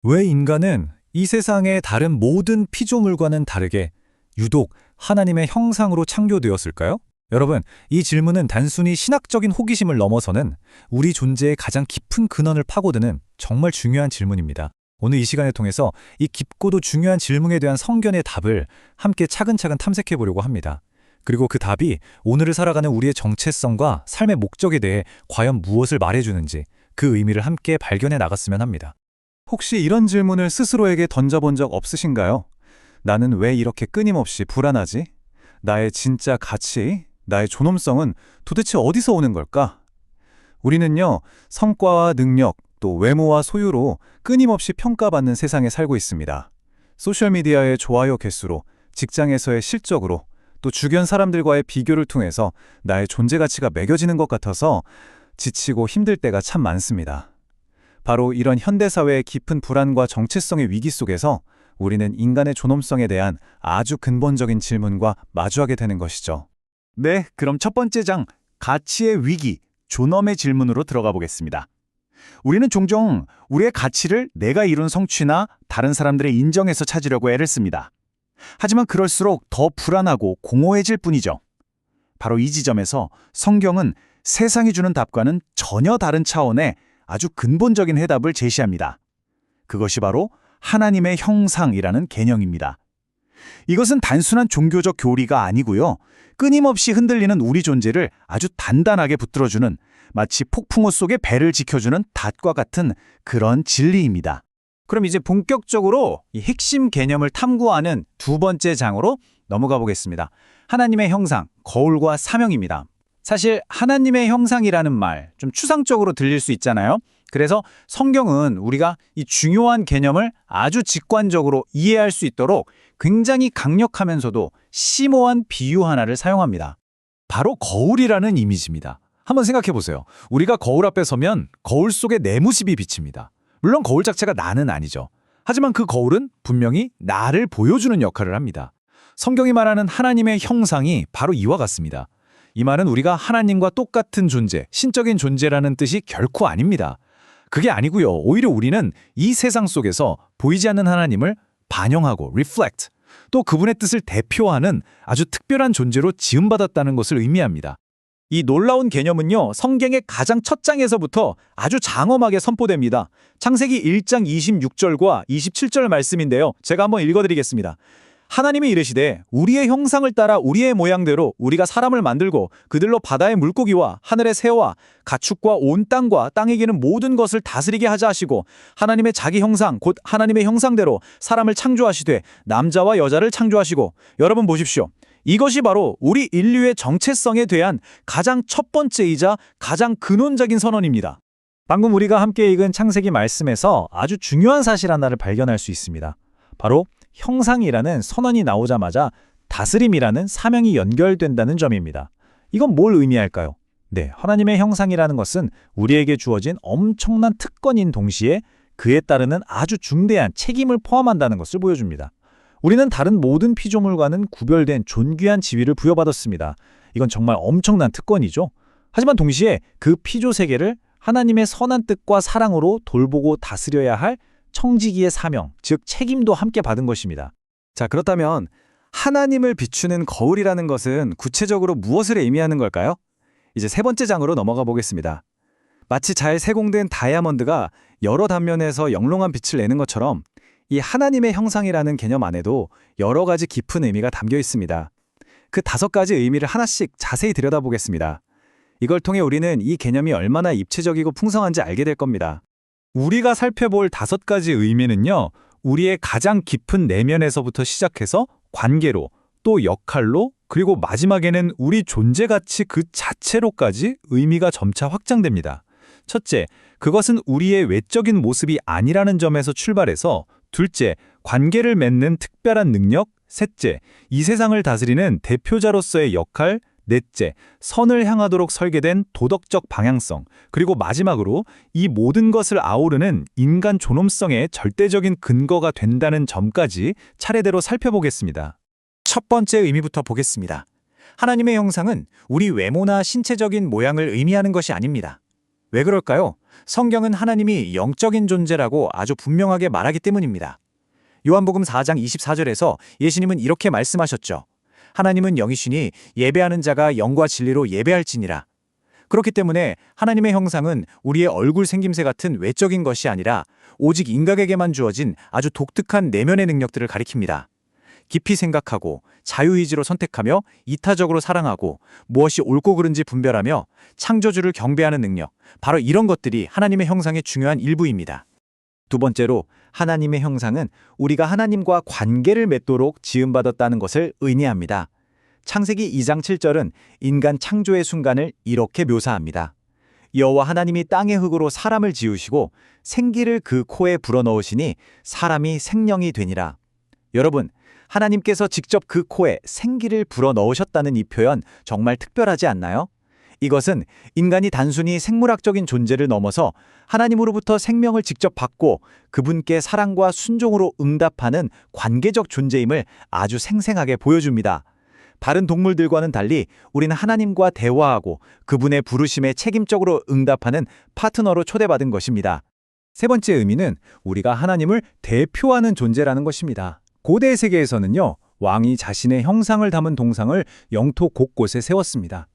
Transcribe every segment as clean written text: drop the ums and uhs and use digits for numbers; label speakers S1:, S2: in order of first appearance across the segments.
S1: 왜 인간은 이 세상의 다른 모든 피조물과는 다르게 유독 하나님의 형상으로 창조되었을까요? 여러분, 이 질문은 단순히 신학적인 호기심을 넘어서는 우리 존재의 가장 깊은 근원을 파고드는 정말 중요한 질문입니다. 오늘 이 시간을 통해서 이 깊고도 중요한 질문에 대한 성견의 답을 함께 차근차근 탐색해 보려고 합니다. 그리고 그 답이 오늘을 살아가는 우리의 정체성과 삶의 목적에 대해 과연 무엇을 말해주는지 그 의미를 함께 발견해 나갔으면 합니다. 혹시 이런 질문을 스스로에게 던져본 적 없으신가요? 나는 왜 이렇게 끊임없이 불안하지? 나의 진짜 가치, 나의 존엄성은 도대체 어디서 오는 걸까? 우리는요, 성과와 능력, 또 외모와 소유로 끊임없이 평가받는 세상에 살고 있습니다. 소셜미디어의 좋아요 개수로, 직장에서의 실적으로, 또 주변 사람들과의 비교를 통해서 나의 존재 가치가 매겨지는 것 같아서 지치고 힘들 때가 참 많습니다. 바로 이런 현대사회의 깊은 불안과 정체성의 위기 속에서 우리는 인간의 존엄성에 대한 아주 근본적인 질문과 마주하게 되는 것이죠.
S2: 네, 그럼 첫 번째 장, 가치의 위기, 존엄의 질문으로 들어가 보겠습니다. 우리는 종종 우리의 가치를 내가 이룬 성취나 다른 사람들의 인정에서 찾으려고 애를 씁니다. 하지만 그럴수록 더 불안하고 공허해질 뿐이죠. 바로 이 지점에서 성경은 세상이 주는 답과는 전혀 다른 차원의 아주 근본적인 해답을 제시합니다. 그것이 바로 하나님의 형상이라는 개념입니다. 이것은 단순한 종교적 교리가 아니고요. 끊임없이 흔들리는 우리 존재를 아주 단단하게 붙들어주는, 마치 폭풍우 속의 배를 지켜주는 닷과 같은 그런 진리입니다.
S3: 그럼 이제 본격적으로 이 핵심 개념을 탐구하는 두 번째 장으로 넘어가 보겠습니다. 하나님의 형상, 거울과 사명입니다. 사실 하나님의 형상이라는 말 좀 추상적으로 들릴 수 있잖아요. 그래서 성경은 우리가 이 중요한 개념을 아주 직관적으로 이해할 수 있도록 굉장히 강력하면서도 심오한 비유 하나를 사용합니다.
S1: 바로 거울이라는 이미지입니다. 한번 생각해 보세요. 우리가 거울 앞에 서면 거울 속에 내 모습이 비칩니다. 물론 거울 자체가 나는 아니죠. 하지만 그 거울은 분명히 나를 보여주는 역할을 합니다. 성경이 말하는 하나님의 형상이 바로 이와 같습니다. 이 말은 우리가 하나님과 똑같은 존재, 신적인 존재라는 뜻이 결코 아닙니다. 그게 아니고요. 오히려 우리는 이 세상 속에서 보이지 않는 하나님을 반영하고 reflect, 또 그분의 뜻을 대표하는 아주 특별한 존재로 지음받았다는 것을 의미합니다.
S3: 이 놀라운 개념은요, 성경의 가장 첫 장에서부터 아주 장엄하게 선포됩니다. 창세기 1장 26절과 27절 말씀인데요. 제가 한번 읽어드리겠습니다. 하나님이 이르시되 우리의 형상을 따라 우리의 모양대로 우리가 사람을 만들고 그들로 바다의 물고기와 하늘의 새와 가축과 온 땅과 땅에 기는 모든 것을 다스리게 하자 하시고 하나님의 자기 형상 곧 하나님의 형상대로 사람을 창조하시되 남자와 여자를 창조하시고. 여러분 보십시오. 이것이 바로 우리 인류의 정체성에 대한 가장 첫 번째이자 가장 근원적인 선언입니다.
S1: 방금 우리가 함께 읽은 창세기 말씀에서 아주 중요한 사실 하나를 발견할 수 있습니다. 바로 형상이라는 선언이 나오자마자 다스림이라는 사명이 연결된다는 점입니다. 이건 뭘 의미할까요? 네, 하나님의 형상이라는 것은 우리에게 주어진 엄청난 특권인 동시에 그에 따르는 아주 중대한 책임을 포함한다는 것을 보여줍니다. 우리는 다른 모든 피조물과는 구별된 존귀한 지위를 부여받았습니다. 이건 정말 엄청난 특권이죠. 하지만 동시에 그 피조 세계를 하나님의 선한 뜻과 사랑으로 돌보고 다스려야 할 청지기의 사명, 즉 책임도 함께 받은 것입니다.
S2: 자, 그렇다면 하나님을 비추는 거울이라는 것은 구체적으로 무엇을 의미하는 걸까요? 이제 세 번째 장으로 넘어가 보겠습니다. 마치 잘 세공된 다이아몬드가 여러 단면에서 영롱한 빛을 내는 것처럼 이 하나님의 형상이라는 개념 안에도 여러 가지 깊은 의미가 담겨 있습니다. 그 5가지 의미를 하나씩 자세히 들여다보겠습니다. 이걸 통해 우리는 이 개념이 얼마나 입체적이고 풍성한지 알게 될 겁니다.
S1: 우리가 살펴볼 5가지 의미는요, 우리의 가장 깊은 내면에서부터 시작해서 관계로, 또 역할로, 그리고 마지막에는 우리 존재 가치 그 자체로까지 의미가 점차 확장됩니다. 첫째, 그것은 우리의 외적인 모습이 아니라는 점에서 출발해서 둘째, 관계를 맺는 특별한 능력, 셋째, 이 세상을 다스리는 대표자로서의 역할, 넷째, 선을 향하도록 설계된 도덕적 방향성, 그리고 마지막으로 이 모든 것을 아우르는 인간 존엄성의 절대적인 근거가 된다는 점까지 차례대로 살펴보겠습니다.
S3: 첫 번째 의미부터 보겠습니다. 하나님의 형상은 우리 외모나 신체적인 모양을 의미하는 것이 아닙니다. 왜 그럴까요? 성경은 하나님이 영적인 존재라고 아주 분명하게 말하기 때문입니다. 요한복음 4장 24절에서 예수님은 이렇게 말씀하셨죠. 하나님은 영이시니 예배하는 자가 영과 진리로 예배할지니라. 그렇기 때문에 하나님의 형상은 우리의 얼굴 생김새 같은 외적인 것이 아니라 오직 인간에게만 주어진 아주 독특한 내면의 능력들을 가리킵니다. 깊이 생각하고 자유의지로 선택하며 이타적으로 사랑하고 무엇이 옳고 그른지 분별하며 창조주를 경배하는 능력, 바로 이런 것들이 하나님의 형상의 중요한 일부입니다. 두 번째로 하나님의 형상은 우리가 하나님과 관계를 맺도록 지음받았다는 것을 의미합니다. 창세기 2장 7절은 인간 창조의 순간을 이렇게 묘사합니다. 여호와 하나님이 땅의 흙으로 사람을 지으시고 생기를 그 코에 불어넣으시니 사람이 생명이 되니라. 여러분, 하나님께서 직접 그 코에 생기를 불어넣으셨다는 이 표현 정말 특별하지 않나요? 이것은 인간이 단순히 생물학적인 존재를 넘어서 하나님으로부터 생명을 직접 받고 그분께 사랑과 순종으로 응답하는 관계적 존재임을 아주 생생하게 보여줍니다. 다른 동물들과는 달리 우리는 하나님과 대화하고 그분의 부르심에 책임적으로 응답하는 파트너로 초대받은 것입니다. 세 번째 의미는 우리가 하나님을 대표하는 존재라는 것입니다. 고대 세계에서는요, 왕이 자신의 형상을 담은 동상을 영토 곳곳에 세웠습니다.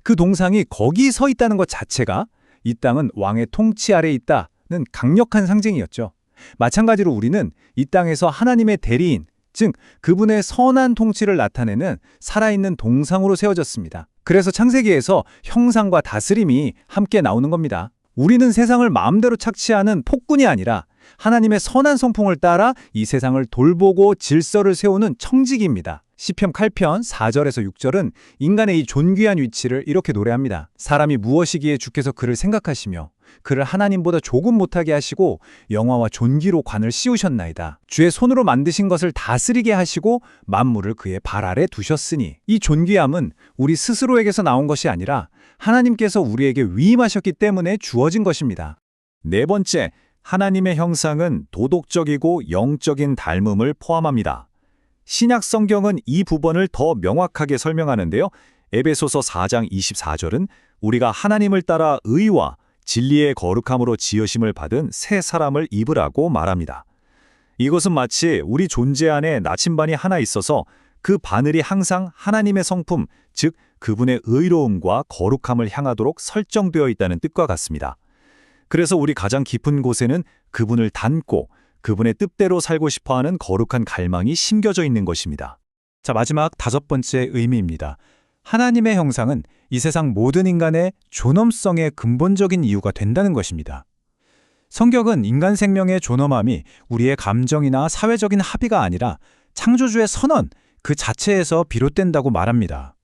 S3: 그 동상이 거기 서 있다는 것 자체가 이 땅은 왕의 통치 아래 있다는 강력한 상징이었죠. 마찬가지로 우리는 이 땅에서 하나님의 대리인, 즉 그분의 선한 통치를 나타내는 살아있는 동상으로 세워졌습니다. 그래서 창세기에서 형상과 다스림이 함께 나오는 겁니다. 우리는 세상을 마음대로 착취하는 폭군이 아니라 하나님의 선한 성품을 따라 이 세상을 돌보고 질서를 세우는 청지기입니다. 시편 8편 4절에서 6절은 인간의 이 존귀한 위치를 이렇게 노래합니다. 사람이 무엇이기에 주께서 그를 생각하시며 그를 하나님보다 조금 못하게 하시고 영화와 존귀로 관을 씌우셨나이다. 주의 손으로 만드신 것을 다스리게 하시고 만물을 그의 발 아래 두셨으니. 이 존귀함은 우리 스스로에게서 나온 것이 아니라 하나님께서 우리에게 위임하셨기 때문에 주어진 것입니다.
S2: 네 번째, 하나님의 형상은 도덕적이고 영적인 닮음을 포함합니다. 신약 성경은 이 부분을 더 명확하게 설명하는데요. 에베소서 4장 24절은 우리가 하나님을 따라 의와 진리의 거룩함으로 지으심을 받은 새 사람을 입으라고 말합니다. 이것은 마치 우리 존재 안에 나침반이 하나 있어서 그 바늘이 항상 하나님의 성품, 즉 그분의 의로움과 거룩함을 향하도록 설정되어 있다는 뜻과 같습니다. 그래서 우리 가장 깊은 곳에는 그분을 닮고 그분의 뜻대로 살고 싶어하는 거룩한 갈망이 심겨져 있는 것입니다.
S3: 자, 마지막 다섯 번째 의미입니다. 하나님의 형상은 이 세상 모든 인간의 존엄성의 근본적인 이유가 된다는 것입니다. 성경은 인간 생명의 존엄함이 우리의 감정이나 사회적인 합의가 아니라 창조주의 선언 그 자체에서 비롯된다고 말합니다.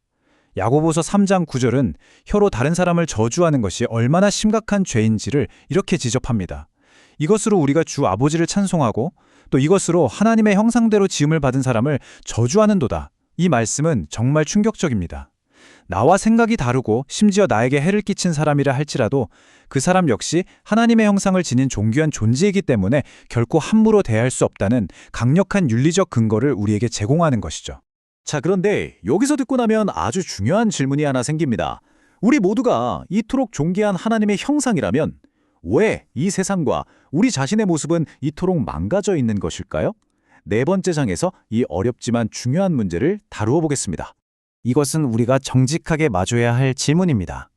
S3: 야고보서 3장 9절은 혀로 다른 사람을 저주하는 것이 얼마나 심각한 죄인지를 이렇게 지적합니다. 이것으로 우리가 주 아버지를 찬송하고 또 이것으로 하나님의 형상대로 지음을 받은 사람을 저주하는도다. 이 말씀은 정말 충격적입니다. 나와 생각이 다르고 심지어 나에게 해를 끼친 사람이라 할지라도 그 사람 역시 하나님의 형상을 지닌 존귀한 존재이기 때문에 결코 함부로 대할 수 없다는 강력한 윤리적 근거를 우리에게 제공하는 것이죠.
S2: 자, 그런데 여기서 듣고 나면 아주 중요한 질문이 하나 생깁니다. 우리 모두가 이토록 존귀한 하나님의 형상이라면 왜 이 세상과 우리 자신의 모습은 이토록 망가져 있는 것일까요? 네 번째 장에서 이 어렵지만 중요한 문제를 다루어 보겠습니다.
S3: 이것은 우리가 정직하게 마주해야 할 질문입니다.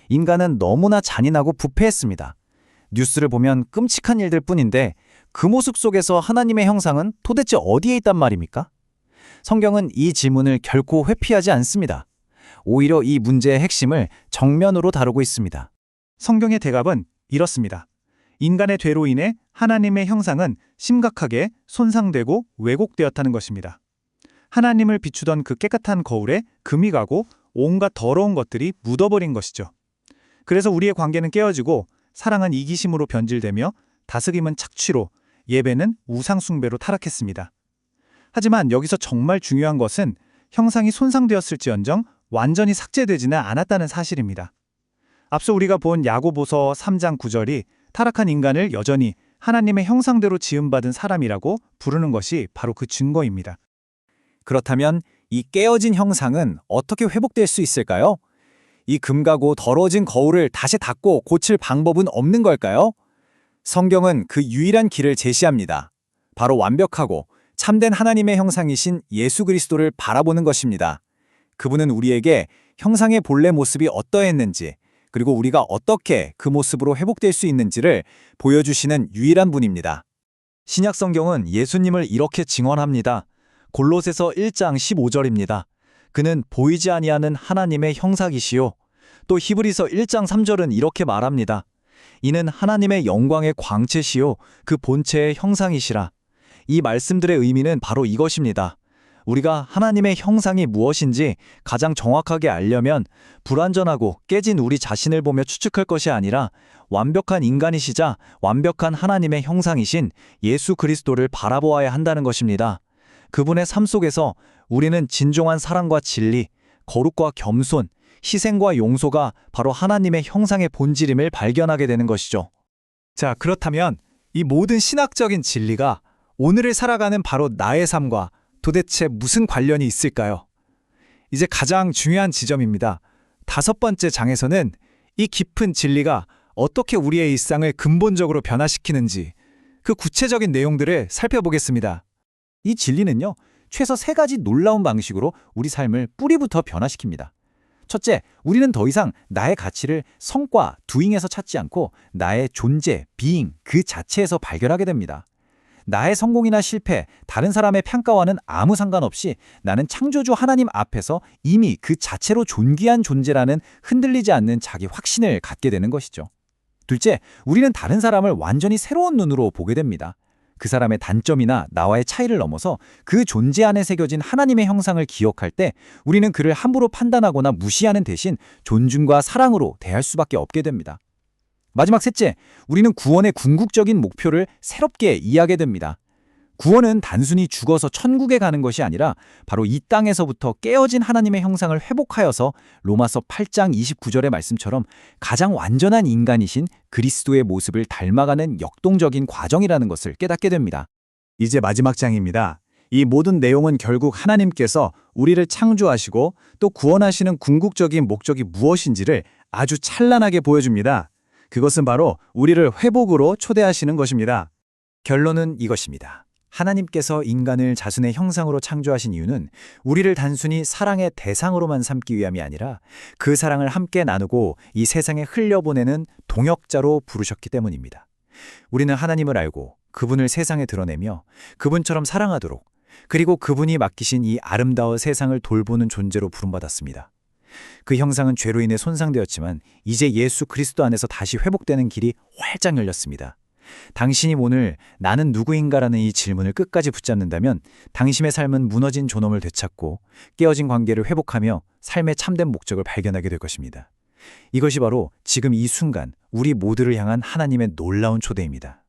S3: 인간은 너무나 잔인하고 부패했습니다. 뉴스를 보면 끔찍한 일들 뿐인데 그 모습 속에서 하나님의 형상은 도대체 어디에 있단 말입니까? 성경은 이 질문을 결코 회피하지 않습니다. 오히려 이 문제의 핵심을 정면으로 다루고 있습니다. 성경의 대답은 이렇습니다. 인간의 죄로 인해 하나님의 형상은 심각하게 손상되고 왜곡되었다는 것입니다. 하나님을 비추던 그 깨끗한 거울에 금이 가고 온갖 더러운 것들이 묻어버린 것이죠. 그래서 우리의 관계는 깨어지고 사랑은 이기심으로 변질되며 다스림은 착취로, 예배는 우상 숭배로 타락했습니다. 하지만 여기서 정말 중요한 것은 형상이 손상되었을지언정 완전히 삭제되지는 않았다는 사실입니다. 앞서 우리가 본 야고보서 3장 9절이 타락한 인간을 여전히 하나님의 형상대로 지음받은 사람이라고 부르는 것이 바로 그 증거입니다. 그렇다면 이 깨어진 형상은 어떻게 회복될 수 있을까요? 이 금가고 더러워진 거울을 다시 닦고 고칠 방법은 없는 걸까요? 성경은 그 유일한 길을 제시합니다. 바로 완벽하고 참된 하나님의 형상이신 예수 그리스도를 바라보는 것입니다. 그분은 우리에게 형상의 본래 모습이 어떠했는지, 그리고 우리가 어떻게 그 모습으로 회복될 수 있는지를 보여주시는 유일한 분입니다. 신약 성경은 예수님을 이렇게 증언합니다. 골로새서 1장 15절입니다. 그는 보이지 아니하는 하나님의 형상이시요. 또 히브리서 1장 3절은 이렇게 말합니다. 이는 하나님의 영광의 광채시요 그 본체의 형상이시라. 이 말씀들의 의미는 바로 이것입니다. 우리가 하나님의 형상이 무엇인지 가장 정확하게 알려면 불완전하고 깨진 우리 자신을 보며 추측할 것이 아니라 완벽한 인간이시자 완벽한 하나님의 형상이신 예수 그리스도를 바라보아야 한다는 것입니다. 그분의 삶 속에서 우리는 진정한 사랑과 진리, 거룩과 겸손, 희생과 용서가 바로 하나님의 형상의 본질임을 발견하게 되는 것이죠. 자, 그렇다면 이 모든 신학적인 진리가 오늘을 살아가는 바로 나의 삶과 도대체 무슨 관련이 있을까요? 이제 가장 중요한 지점입니다. 5번째 장에서는 이 깊은 진리가 어떻게 우리의 일상을 근본적으로 변화시키는지 그 구체적인 내용들을 살펴보겠습니다. 이 진리는요, 최소 3가지 놀라운 방식으로 우리 삶을 뿌리부터 변화시킵니다. 첫째, 우리는 더 이상 나의 가치를 성과, doing에서 찾지 않고 나의 존재, being, 그 자체에서 발견하게 됩니다. 나의 성공이나 실패, 다른 사람의 평가와는 아무 상관없이 나는 창조주 하나님 앞에서 이미 그 자체로 존귀한 존재라는 흔들리지 않는 자기 확신을 갖게 되는 것이죠. 둘째, 우리는 다른 사람을 완전히 새로운 눈으로 보게 됩니다. 그 사람의 단점이나 나와의 차이를 넘어서 그 존재 안에 새겨진 하나님의 형상을 기억할 때 우리는 그를 함부로 판단하거나 무시하는 대신 존중과 사랑으로 대할 수밖에 없게 됩니다. 마지막 셋째, 우리는 구원의 궁극적인 목표를 새롭게 이해하게 됩니다. 구원은 단순히 죽어서 천국에 가는 것이 아니라 바로 이 땅에서부터 깨어진 하나님의 형상을 회복하여서 로마서 8장 29절의 말씀처럼 가장 완전한 인간이신 그리스도의 모습을 닮아가는 역동적인 과정이라는 것을 깨닫게 됩니다.
S2: 이제 마지막 장입니다. 이 모든 내용은 결국 하나님께서 우리를 창조하시고 또 구원하시는 궁극적인 목적이 무엇인지를 아주 찬란하게 보여줍니다. 그것은 바로 우리를 회복으로 초대하시는 것입니다.
S3: 결론은 이것입니다. 하나님께서 인간을 자신의 형상으로 창조하신 이유는 우리를 단순히 사랑의 대상으로만 삼기 위함이 아니라 그 사랑을 함께 나누고 이 세상에 흘려보내는 동역자로 부르셨기 때문입니다. 우리는 하나님을 알고 그분을 세상에 드러내며 그분처럼 사랑하도록, 그리고 그분이 맡기신 이 아름다운 세상을 돌보는 존재로 부름받았습니다. 그 형상은 죄로 인해 손상되었지만 이제 예수 그리스도 안에서 다시 회복되는 길이 활짝 열렸습니다. 당신이 오늘 나는 누구인가라는 이 질문을 끝까지 붙잡는다면 당신의 삶은 무너진 존엄을 되찾고 깨어진 관계를 회복하며 삶의 참된 목적을 발견하게 될 것입니다. 이것이 바로 지금 이 순간 우리 모두를 향한 하나님의 놀라운 초대입니다.